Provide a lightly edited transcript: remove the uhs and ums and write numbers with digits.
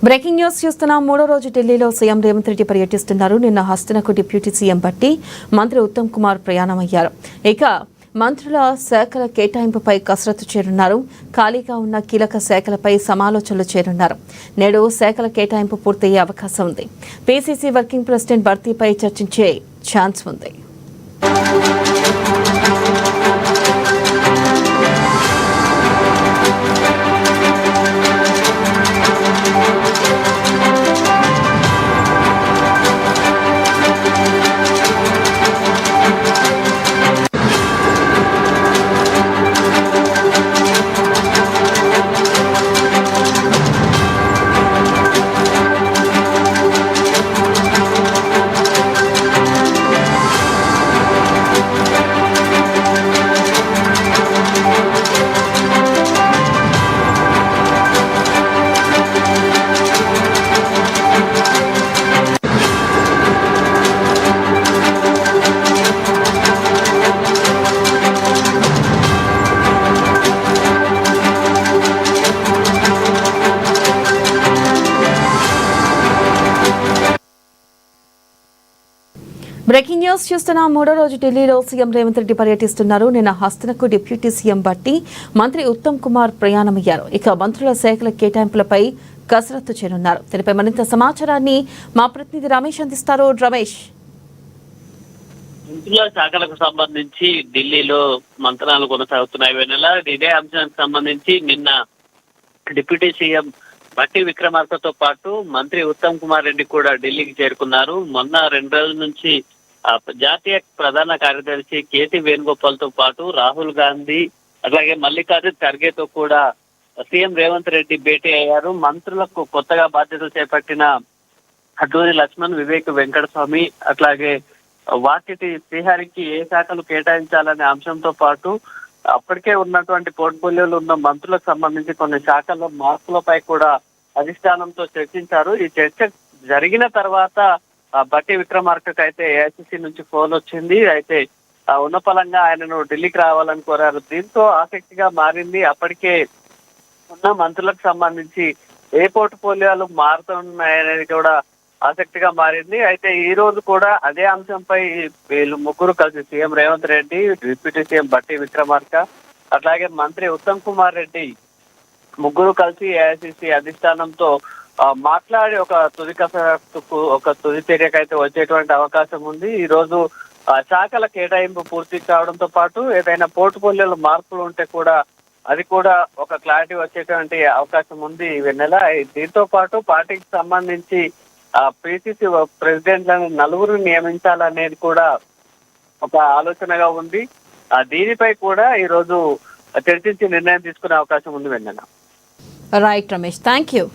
Breaking news చూస్తున్నాం. మూడో రోజు ఢిల్లీలో సీఎం రేవంత్ రెడ్డి పర్యటిస్తున్నారు. నిన్న హస్తనకు డిప్యూటీ సీఎం బట్టి మంత్రి ఉత్తమ్ కుమార్ ప్రయాణమయ్యారు. ఇక మంత్రుల శాఖల కేటాయింపుపై కసరత్తు చేరున్నారు. ఖాళీగా ఉన్న కీలక శాఖలపై సమాలోచనలు చేరున్నారు. నేడు శాఖల కేటాయింపు పూర్తయ్యే అవకాశం ఉంది. పీసీసీ వర్కింగ్ ప్రెసిడెంట్ భర్తీపై చర్చించే ఛాన్స్ ఉంది. బ్రేకింగ్ న్యూస్ చూస్తున్న మూడో రోజు ఢిల్లీలో సీఎం రేవంత్ రెడ్డి పర్యటిస్తున్నారు. నిన్న హస్తనకు డిప్యూటీ సీఎం బట్టి మంత్రి ఉత్తమ్ కుమార్ ప్రయాణమయ్యారు. ఇక మంత్రుల శాఖల కేటాయింపులపై కసరత్తు చేయనున్నారు. దీనిపై మరింత సమాచారాన్ని మా ప్రతినిధి రమేష్ అందిస్తారు. రమేష్, మంత్రుల శాఖలకు సంబంధించి ఢిల్లీలో మంత్రాలు కొనసాగుతున్నాయి. వెన్నెల ఇదే అంశానికి సంబంధించి నిన్న డిప్యూటీ సీఎం బట్టి విక్రమార్కతో పాటు మంత్రి ఉత్తమ్ కుమార్ రెడ్డి కూడా ఢిల్లీకి చేరుకున్నారు. మొన్న 2 రోజుల నుంచి జాతీయ ప్రధాన కార్యదర్శి కేటీ వేణుగోపాల్ తో పాటు రాహుల్ గాంధీ అట్లాగే మల్లికార్జున్ ఖర్గేతో కూడా సీఎం రేవంత్ రెడ్డి భేటీ అయ్యారు. మంత్రులకు కొత్తగా బాధ్యతలు చేపట్టిన అడ్లూరి లక్ష్మణ్, వివేక్ వెంకటస్వామి అట్లాగే వాకిటి శ్రీహరికి ఏ శాఖలు కేటాయించాలనే అంశంతో పాటు అప్పటికే ఉన్నటువంటి పోర్ట్ఫోలియోలు ఉన్న మంత్రులకు సంబంధించి కొన్ని శాఖల్లో మార్పులపై కూడా అధిష్టానంతో చర్చించారు. ఈ చర్చ జరిగిన తర్వాత బట్టి విక్రమార్కకు అయితే ఏఐసీసీ నుంచి ఫోన్ వచ్చింది. అయితే ఉన్నపలంగా ఆయనను ఢిల్లీకి రావాలని కోరారు. దీంతో ఆసక్తిగా మారింది. అప్పటికే ఉన్న మంత్రులకు సంబంధించి ఏ పోర్ట్ఫోలియోలు మారుతున్నాయనేది కూడా ఆసక్తిగా మారింది. అయితే ఈ రోజు కూడా అదే అంశంపై వీళ్ళు ముగ్గురు కలిసి CM Revanth Reddy, deputy CM బట్టి విక్రమార్క అట్లాగే మంత్రి ఉత్తమ్ కుమార్ రెడ్డి ముగ్గురు కలిసి ఏఐసీసీ అధిష్టానంతో మాట్లాడి ఒక తుది చర్యకైతే వచ్చేటువంటి అవకాశం ఉంది. ఈ రోజు శాఖల కేటాయింపు పూర్తి కావడంతో పాటు ఏదైనా పోర్ట్ఫోలియోలో మార్పులు ఉంటే కూడా అది కూడా ఒక క్లారిటీ వచ్చేటువంటి అవకాశం ఉంది. వెన్నెల దీంతో పాటు పార్టీకి సంబంధించి పీసీసీ ప్రెసిడెంట్లను 4 నియమించాలనేది కూడా ఒక ఆలోచనగా ఉంది. దీనిపై కూడా ఈ రోజు చర్చించి నిర్ణయం తీసుకునే అవకాశం ఉంది. Vennela. Right Ramesh, thank you.